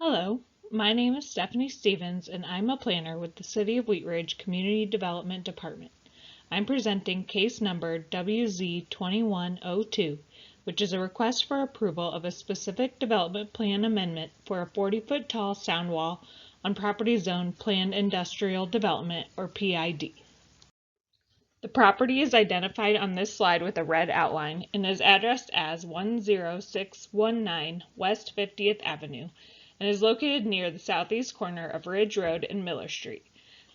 Hello, my name is Stephanie Stevens and I'm a planner with the City of Wheat Ridge Community Development Department. I'm presenting case number WZ-21-02, which is a request for approval of a specific development plan amendment for a 40-foot tall sound wall on property zone Planned Industrial Development, or PID. The property is identified on this slide with a red outline and is addressed as 10619 West 50th Avenue and is located near the southeast corner of Ridge Road and Miller Street.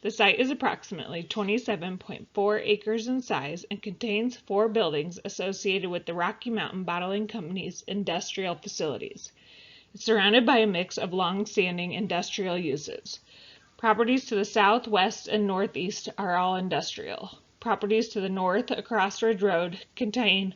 The site is approximately 27.4 acres in size and contains 4 buildings associated with the Rocky Mountain Bottling Company's industrial facilities. It's surrounded by a mix of long-standing industrial uses. Properties to the south, west, and northeast are all industrial. Properties to the north across Ridge Road contain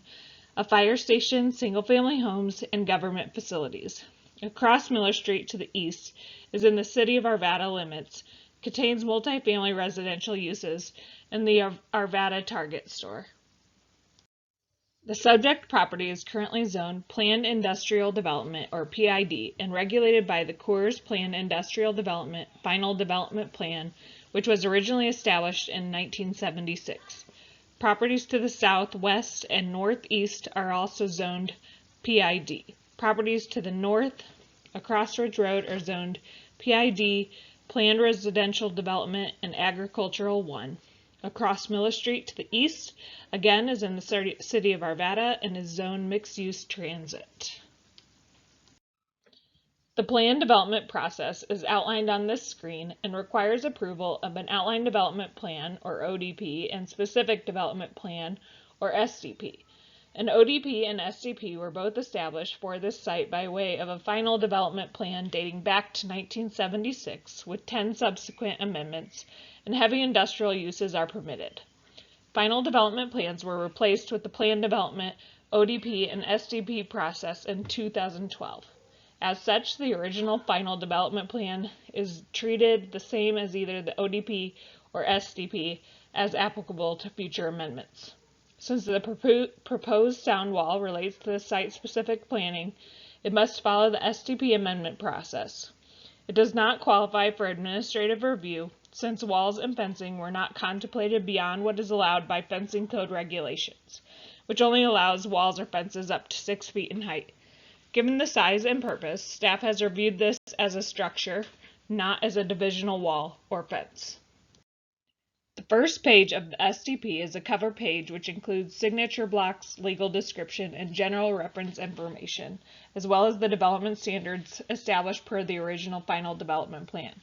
a fire station, single-family homes, and government facilities. Across Miller Street to the east is in the City of Arvada limits, contains multifamily residential uses, and the Arvada Target store. The subject property is currently zoned Planned Industrial Development, or PID, and regulated by the Coors Planned Industrial Development Final Development Plan, which was originally established in 1976. Properties to the south, west, and northeast are also zoned PID. Properties to the north across Ridge Road are zoned PID, Planned Residential Development, and Agricultural 1. Across Miller Street to the east, again, is in the City of Arvada and is zoned Mixed-Use Transit. The plan development process is outlined on this screen and requires approval of an Outline Development Plan, or ODP, and Specific Development Plan, or SDP. An ODP and SDP were both established for this site by way of a final development plan dating back to 1976, with 10 subsequent amendments, and heavy industrial uses are permitted. Final development plans were replaced with the plan development, ODP, and SDP process in 2012. As such, the original final development plan is treated the same as either the ODP or SDP as applicable to future amendments. Since the proposed sound wall relates to the site-specific planning, it must follow the SDP amendment process. It does not qualify for administrative review since walls and fencing were not contemplated beyond what is allowed by fencing code regulations, which only allows walls or fences up to 6 feet in height. Given the size and purpose, staff has reviewed this as a structure, not as a divisional wall or fence. The first page of the SDP is a cover page which includes signature blocks, legal description, and general reference information, as well as the development standards established per the original final development plan.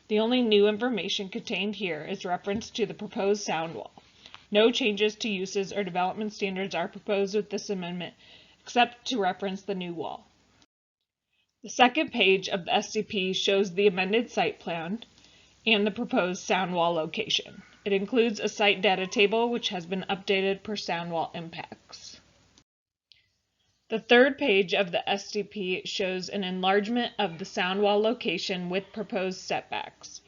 The only new information contained here is reference to the proposed sound wall. No changes to uses or development standards are proposed with this amendment, except to reference the new wall. The second page of the SDP shows the amended site plan and the proposed sound wall location. It includes a site data table which has been updated per sound wall impacts. The third page of the SDP shows an enlargement of the sound wall location with proposed setbacks.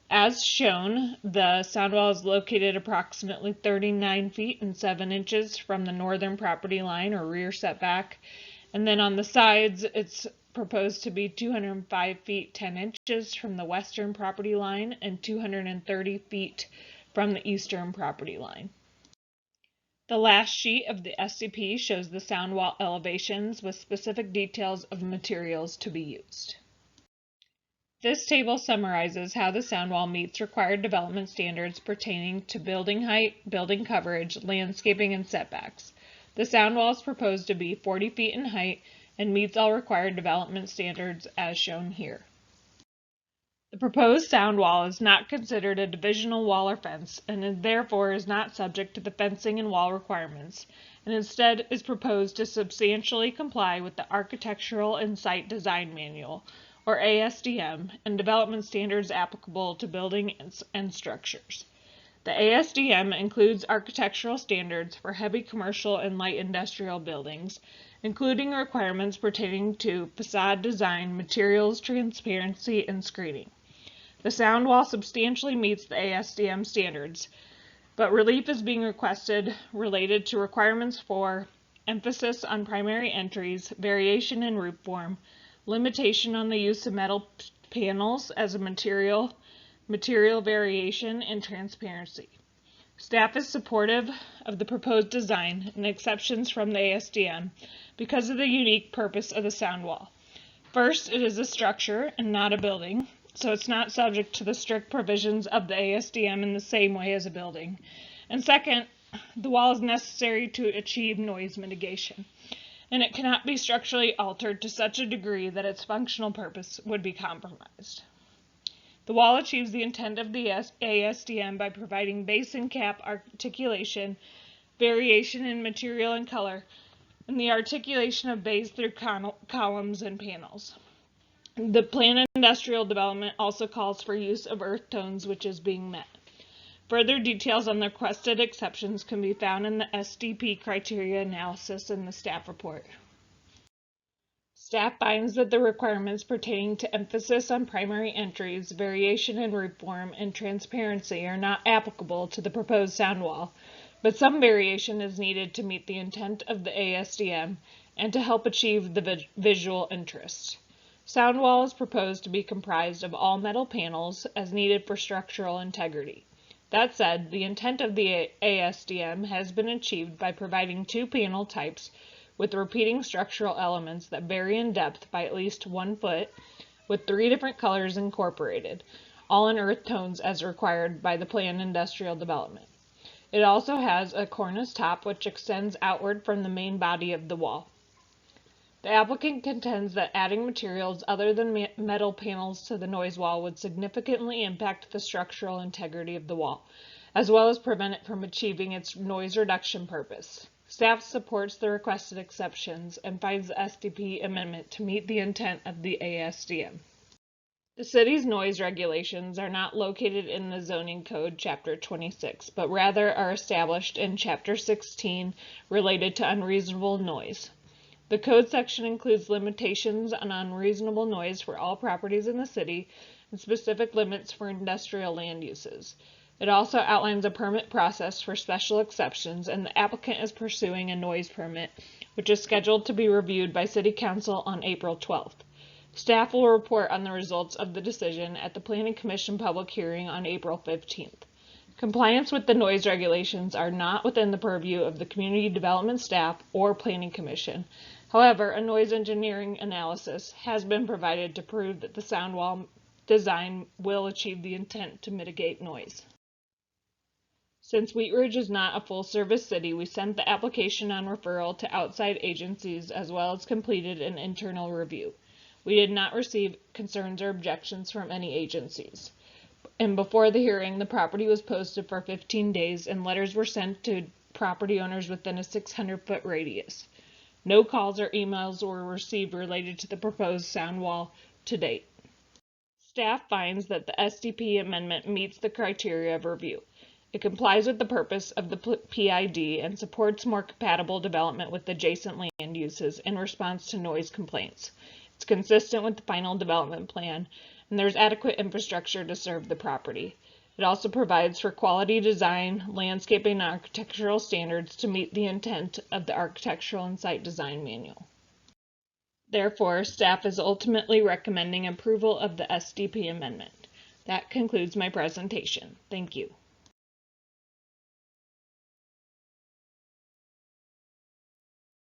As shown, the sound wall is located approximately 39 feet and 7 inches from the northern property line or rear setback, and then on the sides it's proposed to be 205 feet 10 inches from the western property line and 230 feet from the eastern property line. The last sheet of the SDP shows the sound wall elevations with specific details of materials to be used. This table summarizes how the sound wall meets required development standards pertaining to building height, building coverage, landscaping, and setbacks. The sound wall is proposed to be 40 feet in height and meets all required development standards as shown here. The proposed sound wall is not considered a divisional wall or fence and therefore is not subject to the fencing and wall requirements, and instead is proposed to substantially comply with the Architectural and Site Design Manual, or ASDM, and development standards applicable to building and structures. The ASDM includes architectural standards for heavy commercial and light industrial buildings, including requirements pertaining to facade design, materials, transparency, and screening. The sound wall substantially meets the ASDM standards, but relief is being requested related to requirements for emphasis on primary entries, variation in roof form, limitation on the use of metal panels as a material variation, and transparency. Staff is supportive of the proposed design and exceptions from the ASTM because of the unique purpose of the sound wall. First, it is a structure and not a building, so it's not subject to the strict provisions of the ASTM in the same way as a building. And second, the wall is necessary to achieve noise mitigation, and it cannot be structurally altered to such a degree that its functional purpose would be compromised. The wall achieves the intent of the ASTM by providing base and cap articulation, variation in material and color, and the articulation of base through columns and panels. The planned industrial development also calls for use of earth tones, which is being met. Further details on the requested exceptions can be found in the SDP criteria analysis in the staff report. Staff finds that the requirements pertaining to emphasis on primary entries, variation in roof form, and transparency are not applicable to the proposed sound wall, but some variation is needed to meet the intent of the ASTM and to help achieve the visual interest. Sound wall is proposed to be comprised of all metal panels as needed for structural integrity. That said, the intent of the ASTM has been achieved by providing two panel types with repeating structural elements that vary in depth by at least 1 foot, with 3 different colors incorporated, all in earth tones as required by the planned industrial development. It also has a cornice top which extends outward from the main body of the wall. The applicant contends that adding materials other than metal panels to the noise wall would significantly impact the structural integrity of the wall, as well as prevent it from achieving its noise reduction purpose. Staff supports the requested exceptions and finds the SDP amendment to meet the intent of the ASTM. The city's noise regulations are not located in the Zoning Code, Chapter 26, but rather are established in Chapter 16 related to unreasonable noise. The code section includes limitations on unreasonable noise for all properties in the city and specific limits for industrial land uses. It also outlines a permit process for special exceptions, and the applicant is pursuing a noise permit, which is scheduled to be reviewed by City Council on April 12th. Staff will report on the results of the decision at the Planning Commission public hearing on April 15th. Compliance with the noise regulations are not within the purview of the Community Development staff or Planning Commission. However, a noise engineering analysis has been provided to prove that the sound wall design will achieve the intent to mitigate noise. Since Wheat Ridge is not a full-service city, we sent the application on referral to outside agencies as well as completed an internal review. We did not receive concerns or objections from any agencies. And before the hearing, the property was posted for 15 days and letters were sent to property owners within a 600-foot radius. No calls or emails were received related to the proposed sound wall to date. Staff finds that the SDP amendment meets the criteria of review. It complies with the purpose of the PID and supports more compatible development with adjacent land uses in response to noise complaints. It's consistent with the final development plan, and there's adequate infrastructure to serve the property. It also provides for quality design, landscaping, and architectural standards to meet the intent of the Architectural and Site Design Manual. Therefore, staff is ultimately recommending approval of the SDP amendment. That concludes my presentation. Thank you.